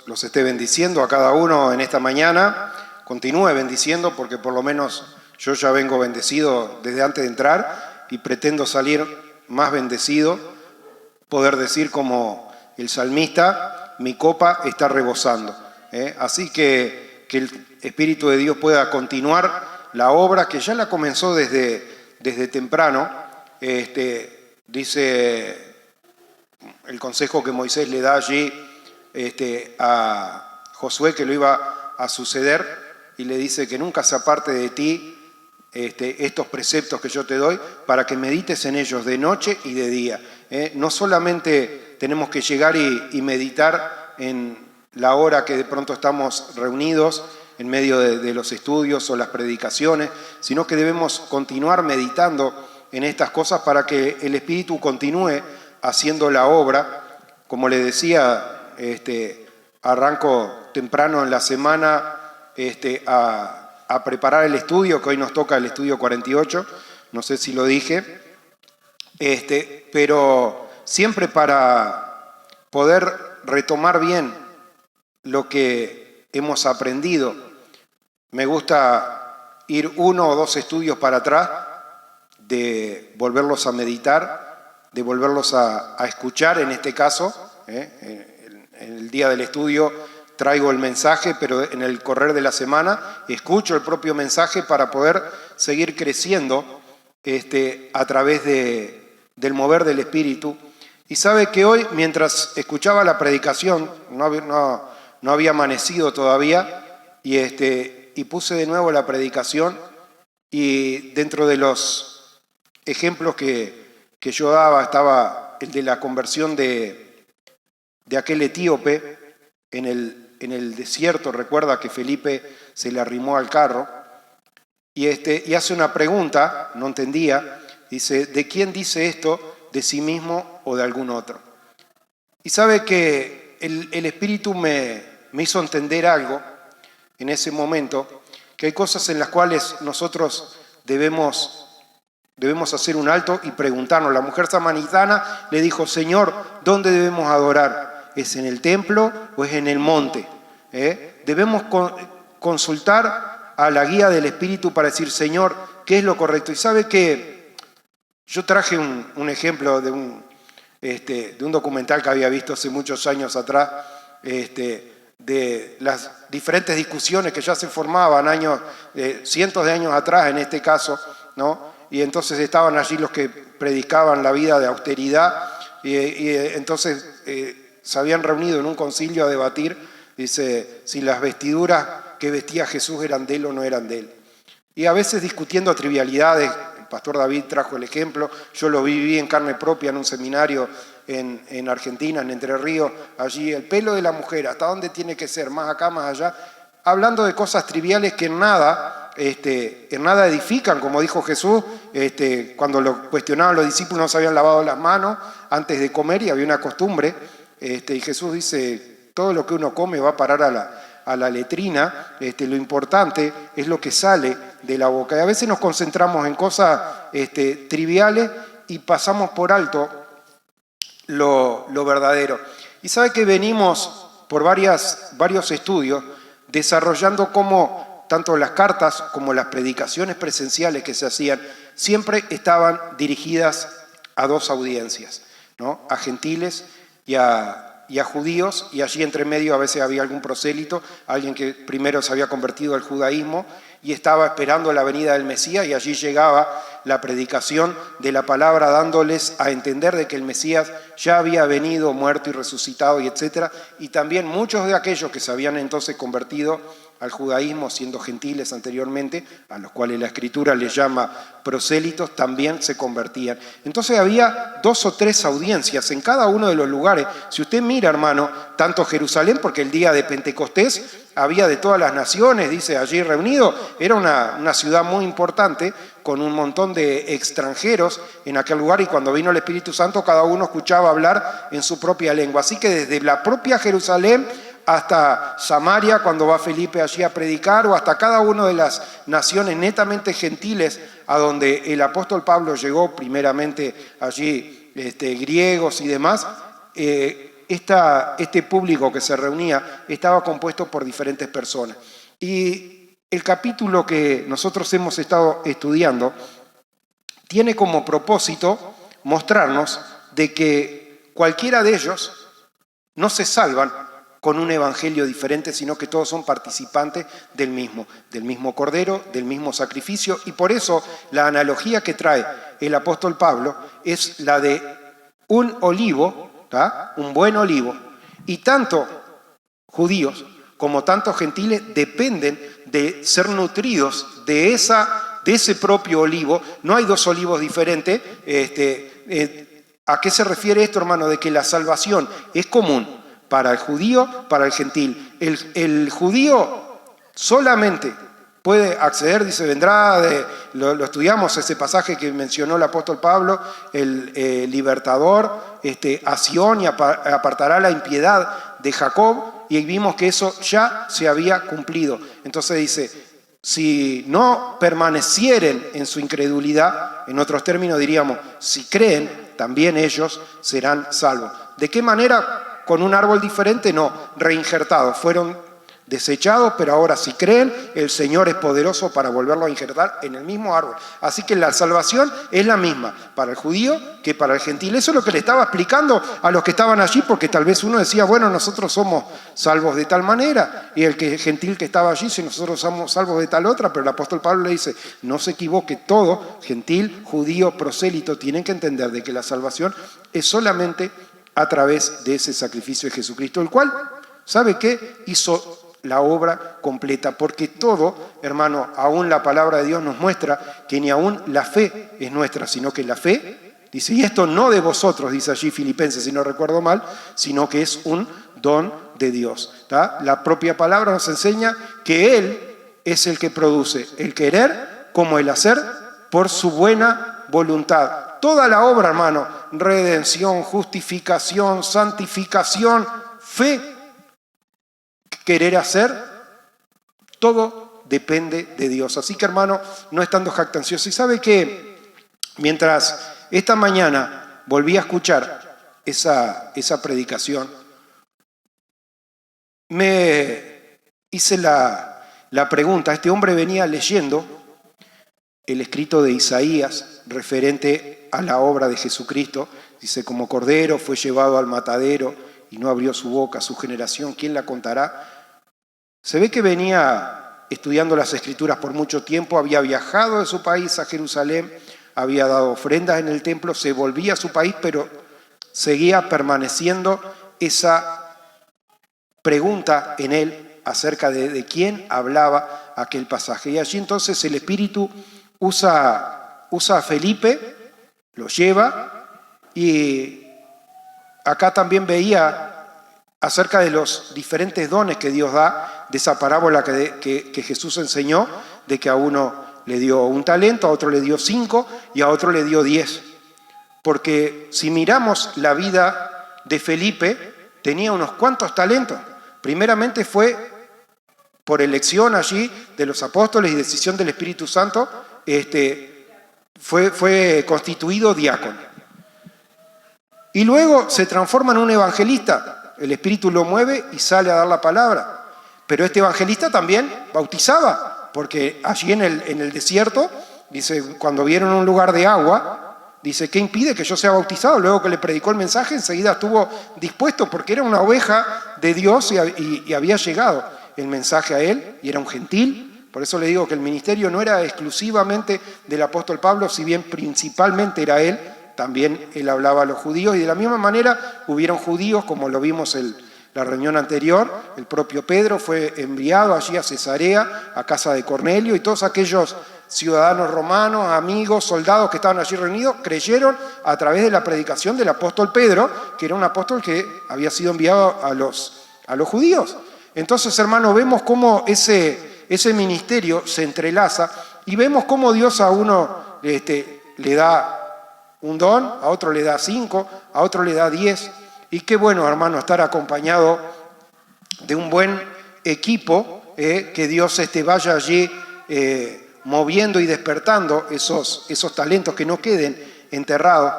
los esté bendiciendo a cada uno en esta mañana. Continúe bendiciendo porque por lo menos yo ya vengo bendecido desde antes de entrar y pretendo salir más bendecido, poder decir como el salmista, mi copa está rebosando. Así que el Espíritu de Dios pueda continuar la obra que ya la comenzó desde temprano. Dice el consejo que Moisés le da allí a Josué que lo iba a suceder y le dice que nunca se aparte de ti estos preceptos que yo te doy para que medites en ellos de noche y de día. No solamente tenemos que llegar y meditar en la hora que de pronto estamos reunidos en medio de los estudios o las predicaciones, sino que debemos continuar meditando en estas cosas para que el Espíritu continúe haciendo la obra. Como le decía, arranco temprano en la semana a preparar el estudio, que hoy nos toca el estudio 48, no sé si lo dije, pero siempre para poder retomar bien lo que hemos aprendido. Me gusta ir 1 o 2 estudios para atrás, de volverlos a meditar, de volverlos a escuchar en este caso. En el día del estudio traigo el mensaje, pero en el correr de la semana escucho el propio mensaje para poder seguir creciendo a través del mover del Espíritu. Y sabe que hoy, mientras escuchaba la predicación, no había amanecido todavía, y puse de nuevo la predicación, y dentro de los ejemplos que yo daba estaba el de la conversión de aquel etíope en el desierto. Recuerda que Felipe se le arrimó al carro y hace una pregunta, no entendía, dice, ¿de quién dice esto? ¿De sí mismo o de algún otro? Y sabe que el Espíritu me hizo entender algo en ese momento, que hay cosas en las cuales nosotros debemos hacer un alto y preguntarnos. La mujer samaritana le dijo, Señor, ¿dónde debemos adorar? ¿Es en el templo o es en el monte? Debemos consultar a la guía del Espíritu para decir, Señor, ¿qué es lo correcto? Y sabe que yo traje un ejemplo de un documental que había visto hace muchos años atrás, de las diferentes discusiones que ya se formaban cientos de años atrás en este caso, ¿no? Y entonces estaban allí los que predicaban la vida de austeridad y entonces se habían reunido en un concilio a debatir, dice, si las vestiduras que vestía Jesús eran de él o no eran de él. Y a veces discutiendo trivialidades. El pastor David trajo el ejemplo, yo lo viví en carne propia en un seminario en Argentina, en Entre Ríos, allí el pelo de la mujer, ¿hasta dónde tiene que ser? Más acá, más allá, hablando de cosas triviales que en nada edifican, como dijo Jesús, cuando lo cuestionaban los discípulos no se habían lavado las manos antes de comer y había una costumbre, y Jesús dice, todo lo que uno come va a parar a la letrina, lo importante es lo que sale de la boca. Y a veces nos concentramos en cosas triviales y pasamos por alto lo verdadero. Y sabe que venimos por varios estudios desarrollando cómo tanto las cartas como las predicaciones presenciales que se hacían siempre estaban dirigidas a 2 audiencias, ¿no? A gentiles y a judíos, y allí entre medio a veces había algún prosélito, alguien que primero se había convertido al judaísmo y estaba esperando la venida del Mesías, y allí llegaba la predicación de la palabra dándoles a entender de que el Mesías ya había venido, muerto y resucitado, y etcétera. Y también muchos de aquellos que se habían entonces convertido al judaísmo, siendo gentiles anteriormente, a los cuales la Escritura les llama prosélitos, también se convertían. Entonces había 2 o 3 audiencias en cada uno de los lugares. Si usted mira, hermano, tanto Jerusalén, porque el día de Pentecostés había de todas las naciones, dice, allí reunido, era una ciudad muy importante, con un montón de extranjeros en aquel lugar, y cuando vino el Espíritu Santo, cada uno escuchaba hablar en su propia lengua. Así que desde la propia Jerusalén hasta Samaria, cuando va Felipe allí a predicar, o hasta cada una de las naciones netamente gentiles a donde el apóstol Pablo llegó, primeramente allí griegos y demás, este público que se reunía estaba compuesto por diferentes personas. Y el capítulo que nosotros hemos estado estudiando tiene como propósito mostrarnos de que cualquiera de ellos no se salvan con un evangelio diferente, sino que todos son participantes del mismo Cordero, del mismo sacrificio, y por eso la analogía que trae el apóstol Pablo es la de un olivo, ¿tá? Un buen olivo, y tanto judíos como tantos gentiles dependen de ser nutridos de ese propio olivo. No hay dos olivos diferentes. ¿A qué se refiere esto, hermano? De que la salvación es común para el judío, para el gentil. El judío solamente puede acceder, dice, vendrá, lo estudiamos, ese pasaje que mencionó el apóstol Pablo, el libertador, a Sión, y apartará la impiedad de Jacob, y vimos que eso ya se había cumplido. Entonces dice, si no permanecieren en su incredulidad, en otros términos diríamos, si creen, también ellos serán salvos. ¿De qué manera? Con un árbol diferente, no, reinjertados, fueron desechados, pero ahora si creen, el Señor es poderoso para volverlo a injertar en el mismo árbol. Así que la salvación es la misma para el judío que para el gentil. Eso es lo que le estaba explicando a los que estaban allí, porque tal vez uno decía, bueno, nosotros somos salvos de tal manera, y el gentil que estaba allí, si nosotros somos salvos de tal otra, pero el apóstol Pablo le dice, no se equivoque, todo, gentil, judío, prosélito, tienen que entender de que la salvación es solamente a través de ese sacrificio de Jesucristo, el cual, ¿sabe qué? Hizo la obra completa, porque todo, hermano, aún la palabra de Dios nos muestra que ni aún la fe es nuestra, sino que la fe, dice, y esto no de vosotros, dice allí Filipenses, si no recuerdo mal, sino que es un don de Dios. ¿Tá? La propia palabra nos enseña que Él es el que produce el querer como el hacer por su buena voluntad. Toda la obra, hermano, redención, justificación, santificación, fe, querer hacer, todo depende de Dios. Así que, hermano, no estando jactancioso. Y sabe que mientras esta mañana volví a escuchar esa predicación, me hice la pregunta. Este hombre venía leyendo el escrito de Isaías referente a la obra de Jesucristo. Dice, como cordero fue llevado al matadero y no abrió su boca, su generación, ¿quién la contará? Se ve que venía estudiando las Escrituras por mucho tiempo, había viajado de su país a Jerusalén, había dado ofrendas en el templo, se volvía a su país, pero seguía permaneciendo esa pregunta en él acerca de quién hablaba aquel pasaje. Y allí entonces el Espíritu usa a Felipe, lo lleva, y acá también veía acerca de los diferentes dones que Dios da, de esa parábola que Jesús enseñó, de que a uno le dio un talento, a otro le dio 5 y a otro le dio 10. Porque si miramos la vida de Felipe, tenía unos cuantos talentos. Primeramente fue por elección allí de los apóstoles y decisión del Espíritu Santo, fue constituido diácono. Y luego se transforma en un evangelista. El Espíritu lo mueve y sale a dar la palabra. Pero este evangelista también bautizaba, porque allí en el desierto, dice, cuando vieron un lugar de agua, dice, ¿qué impide que yo sea bautizado? Luego que le predicó el mensaje, enseguida estuvo dispuesto, porque era una oveja de Dios y había llegado el mensaje a él, y era un gentil. Por eso le digo que el ministerio no era exclusivamente del apóstol Pablo, si bien principalmente era él, también él hablaba a los judíos, y de la misma manera hubieron judíos, como lo vimos la reunión anterior, el propio Pedro fue enviado allí a Cesarea, a casa de Cornelio, y todos aquellos ciudadanos romanos, amigos, soldados que estaban allí reunidos, creyeron a través de la predicación del apóstol Pedro, que era un apóstol que había sido enviado a los judíos. Entonces, hermanos, vemos cómo ese ministerio se entrelaza, y vemos cómo Dios a uno le da un don, a otro le da 5, a otro le da 10. Y qué bueno, hermano, estar acompañado de un buen equipo, que Dios vaya allí moviendo y despertando esos talentos, que no queden enterrados.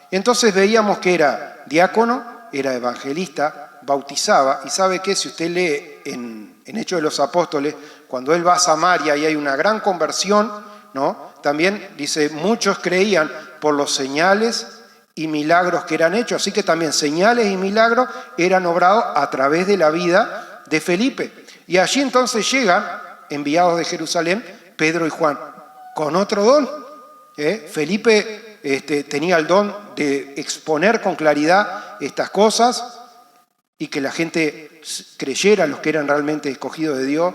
Entonces veíamos que era diácono, era evangelista, bautizaba, y sabe que si usted lee en Hechos de los Apóstoles, cuando él va a Samaria y hay una gran conversión, ¿no? También dice, muchos creían por los señales y milagros que eran hechos, así que también señales y milagros eran obrados a través de la vida de Felipe. Y allí entonces llegan, enviados de Jerusalén, Pedro y Juan, con otro don. Felipe tenía el don de exponer con claridad estas cosas y que la gente creyera, los que eran realmente escogidos de Dios,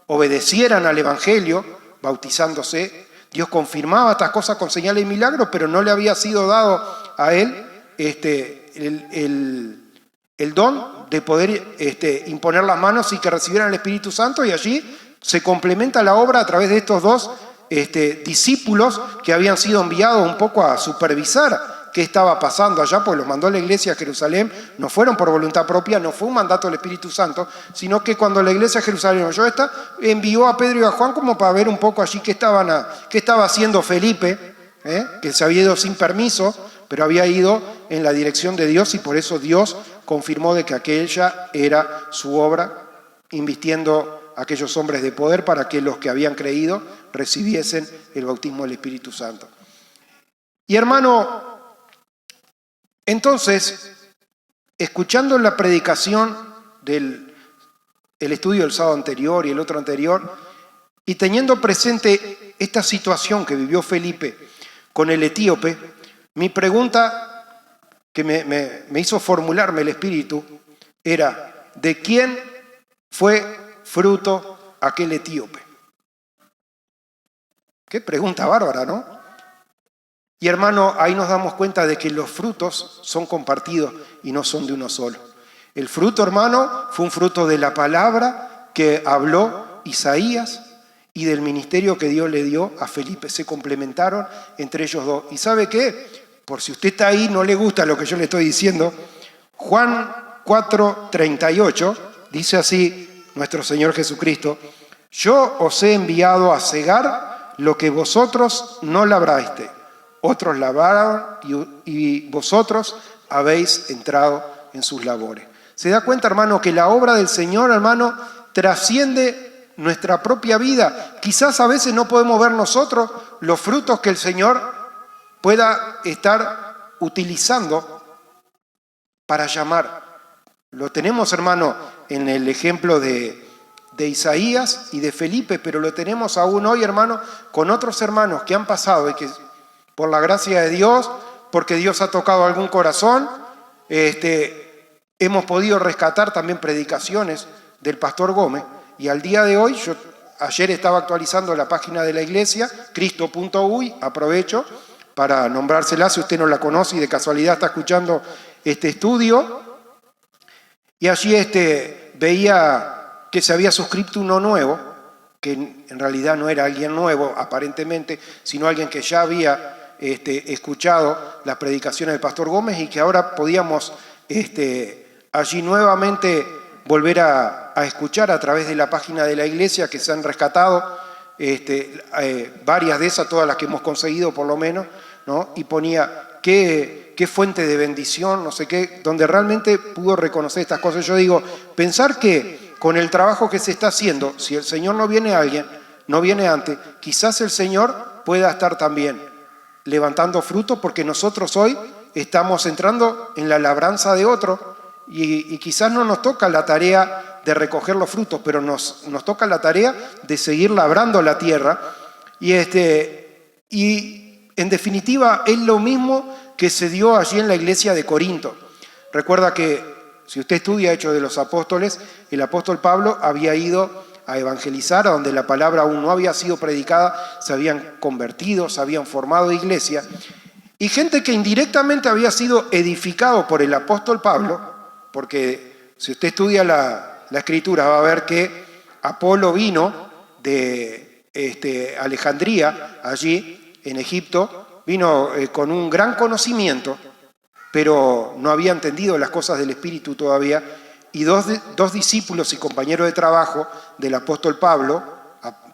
obedecieran al Evangelio, bautizándose. Dios confirmaba estas cosas con señales y milagros, pero no le había sido dado a él el don de poder imponer las manos y que recibieran el Espíritu Santo, y allí se complementa la obra a través de estos dos discípulos que habían sido enviados un poco a supervisar qué estaba pasando allá, pues los mandó a la iglesia a Jerusalén, no fueron por voluntad propia, no fue un mandato del Espíritu Santo, sino que cuando la iglesia de Jerusalén oyó esta, envió a Pedro y a Juan como para ver un poco allí qué estaba haciendo Felipe, que se había ido sin permiso, pero había ido en la dirección de Dios, y por eso Dios confirmó de que aquella era su obra, invistiendo a aquellos hombres de poder para que los que habían creído recibiesen el bautismo del Espíritu Santo. Y hermano, entonces, escuchando la predicación el estudio del sábado anterior y el otro anterior, y teniendo presente esta situación que vivió Felipe con el etíope, mi pregunta que me hizo formularme el Espíritu era, ¿de quién fue fruto aquel etíope? Qué pregunta bárbara, ¿no? Y hermano, ahí nos damos cuenta de que los frutos son compartidos y no son de uno solo. El fruto, hermano, fue un fruto de la palabra que habló Isaías y del ministerio que Dios le dio a Felipe. Se complementaron entre ellos dos. ¿Y sabe qué? Por si usted está ahí, no le gusta lo que yo le estoy diciendo, Juan 4:38 dice así nuestro Señor Jesucristo: yo os he enviado a cegar lo que vosotros no labraste. Otros labraron y vosotros habéis entrado en sus labores. ¿Se da cuenta, hermano, que la obra del Señor, hermano, trasciende nuestra propia vida? Quizás a veces no podemos ver nosotros los frutos que el Señor pueda estar utilizando para llamar. Lo tenemos, hermano, en el ejemplo de Isaías y de Felipe, pero lo tenemos aún hoy, hermano, con otros hermanos que han pasado y que por la gracia de Dios, porque Dios ha tocado algún corazón, hemos podido rescatar también predicaciones del pastor Gómez, y al día de hoy, ayer estaba actualizando la página de la iglesia, cristo.uy, aprovecho para nombrársela si usted no la conoce y de casualidad está escuchando este estudio, y allí veía que se había suscrito uno nuevo, que en realidad no era alguien nuevo aparentemente, sino alguien que ya había escuchado las predicaciones del pastor Gómez y que ahora podíamos allí nuevamente volver a escuchar a través de la página de la iglesia, que se han rescatado varias de esas, todas las que hemos conseguido por lo menos, ¿no? Y ponía qué fuente de bendición, no sé qué, donde realmente pudo reconocer estas cosas. Yo digo, pensar que con el trabajo que se está haciendo, si el Señor no viene antes, quizás el Señor pueda estar también levantando frutos, porque nosotros hoy estamos entrando en la labranza de otro y quizás no nos toca la tarea de recoger los frutos, pero nos toca la tarea de seguir labrando la tierra y en definitiva es lo mismo que se dio allí en la iglesia de Corinto. Recuerda que si usted estudia Hechos de los Apóstoles, el apóstol Pablo había ido a evangelizar, a donde la palabra aún no había sido predicada, se habían convertido, se habían formado iglesias, y gente que indirectamente había sido edificado por el apóstol Pablo, porque si usted estudia la escritura va a ver que Apolo vino de Alejandría, allí en Egipto, vino con un gran conocimiento, pero no había entendido las cosas del Espíritu todavía, y dos discípulos y compañeros de trabajo del apóstol Pablo,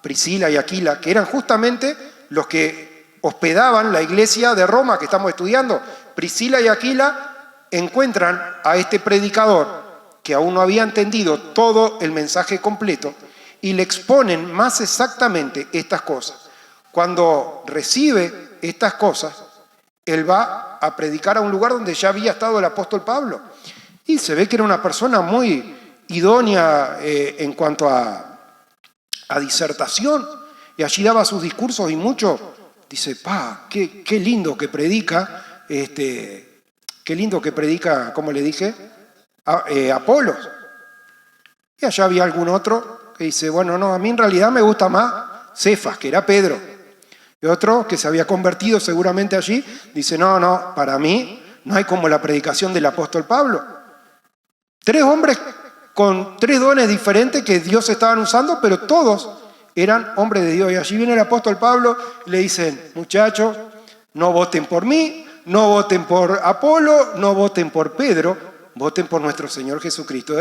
Priscila y Aquila, que eran justamente los que hospedaban la iglesia de Roma que estamos estudiando. Priscila y Aquila encuentran a este predicador que aún no había entendido todo el mensaje completo y le exponen más exactamente estas cosas. Cuando recibe estas cosas, él va a predicar a un lugar donde ya había estado el apóstol Pablo. Y se ve que era una persona muy idónea en cuanto a disertación. Y allí daba sus discursos y mucho, dice, qué lindo que predica, qué lindo que predica, como le dije, Apolos. Y allá había algún otro que dice, bueno, no, a mí en realidad me gusta más Cefas, que era Pedro. Y otro que se había convertido seguramente allí, dice, no, para mí no hay como la predicación del apóstol Pablo. 3 hombres con 3 dones diferentes que Dios estaban usando, pero todos eran hombres de Dios. Y allí viene el apóstol Pablo y le dicen, muchachos, no voten por mí, no voten por Apolo, no voten por Pedro, voten por nuestro Señor Jesucristo.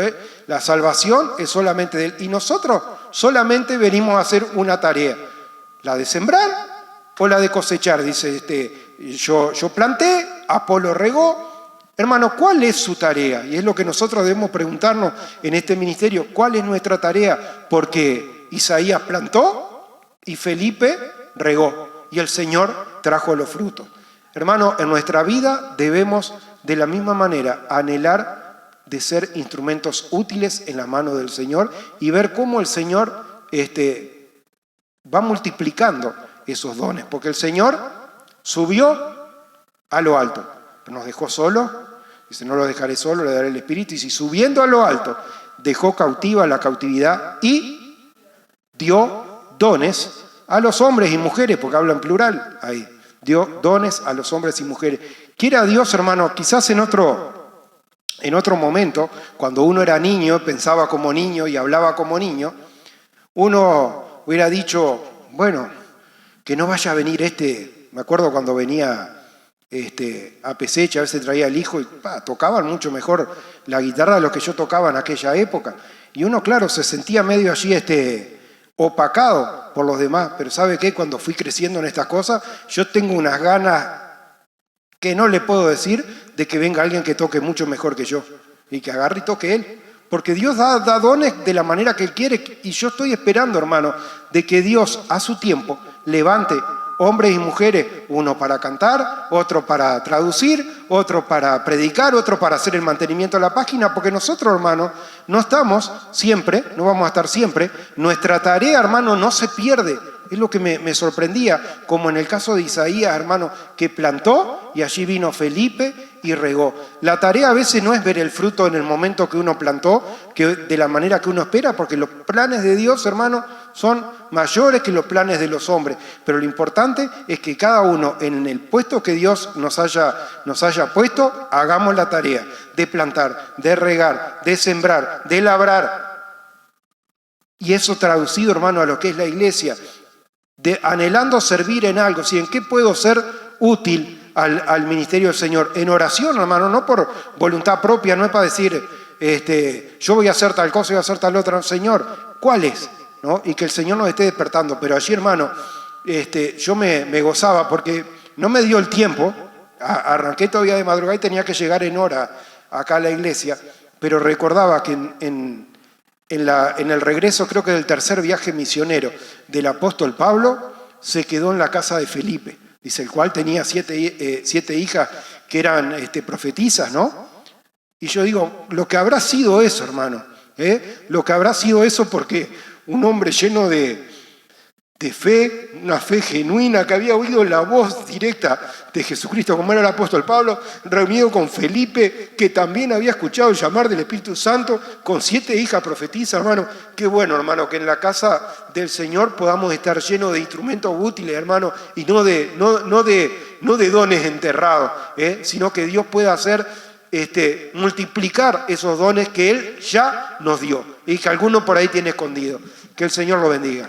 La salvación es solamente de Él. Y nosotros solamente venimos a hacer una tarea, la de sembrar o la de cosechar. Dice, yo planté, Apolo regó. Hermano, ¿cuál es su tarea? Y es lo que nosotros debemos preguntarnos en este ministerio. ¿Cuál es nuestra tarea? Porque Isaías plantó y Felipe regó. Y el Señor trajo los frutos. Hermano, en nuestra vida debemos de la misma manera anhelar de ser instrumentos útiles en la mano del Señor y ver cómo el Señor va multiplicando esos dones. Porque el Señor subió a lo alto, pero nos dejó solos. Dice, no lo dejaré solo, le daré el Espíritu. Y si subiendo a lo alto, dejó cautiva la cautividad y dio dones a los hombres y mujeres, porque habla en plural ahí. Dio dones a los hombres y mujeres. Quiera Dios, hermano, quizás en otro momento, cuando uno era niño, pensaba como niño y hablaba como niño, uno hubiera dicho, bueno, que no vaya a venir me acuerdo cuando venía a Pesecha, a veces traía el hijo y tocaban mucho mejor la guitarra de lo que yo tocaba en aquella época. Y uno, claro, se sentía medio allí opacado por los demás. Pero ¿sabe qué? Cuando fui creciendo en estas cosas, yo tengo unas ganas que no le puedo decir de que venga alguien que toque mucho mejor que yo y que agarre y toque él. Porque Dios da dones de la manera que Él quiere y yo estoy esperando, hermano, de que Dios a su tiempo levante hombres y mujeres, uno para cantar, otro para traducir, otro para predicar, otro para hacer el mantenimiento de la página, porque nosotros, hermano, no estamos siempre, no vamos a estar siempre, nuestra tarea, hermano, no se pierde. Es lo que me sorprendía, como en el caso de Isaías, hermano, que plantó y allí vino Felipe y regó. La tarea a veces no es ver el fruto en el momento que uno plantó, que de la manera que uno espera, porque los planes de Dios, hermano, son mayores que los planes de los hombres. Pero lo importante es que cada uno en el puesto que Dios nos haya puesto, hagamos la tarea de plantar, de regar, de sembrar, de labrar. Y eso traducido, hermano, a lo que es la iglesia, anhelando servir en algo, ¿sí? ¿En qué puedo ser útil al ministerio del Señor? En oración, hermano, no por voluntad propia, no es para decir, yo voy a hacer tal cosa y voy a hacer tal otra. Señor, ¿cuál es? ¿No? Y que el Señor nos esté despertando. Pero allí, hermano, yo me gozaba porque no me dio el tiempo, arranqué todavía de madrugada y tenía que llegar en hora acá a la iglesia, pero recordaba que en el regreso, creo que del tercer viaje misionero del apóstol Pablo, se quedó en la casa de Felipe, dice, el cual tenía 7 hijas que eran profetisas, ¿no? Y yo digo, lo que habrá sido eso, hermano, lo que habrá sido eso, porque un hombre lleno de fe, una fe genuina, que había oído la voz directa de Jesucristo, como era el apóstol Pablo, reunido con Felipe, que también había escuchado el llamar del Espíritu Santo, con 7 hijas profetisas, hermano. Qué bueno, hermano, que en la casa del Señor podamos estar llenos de instrumentos útiles, hermano, y no de dones enterrados, sino que Dios pueda hacer multiplicar esos dones que Él ya nos dio y que alguno por ahí tiene escondido. Que el Señor lo bendiga.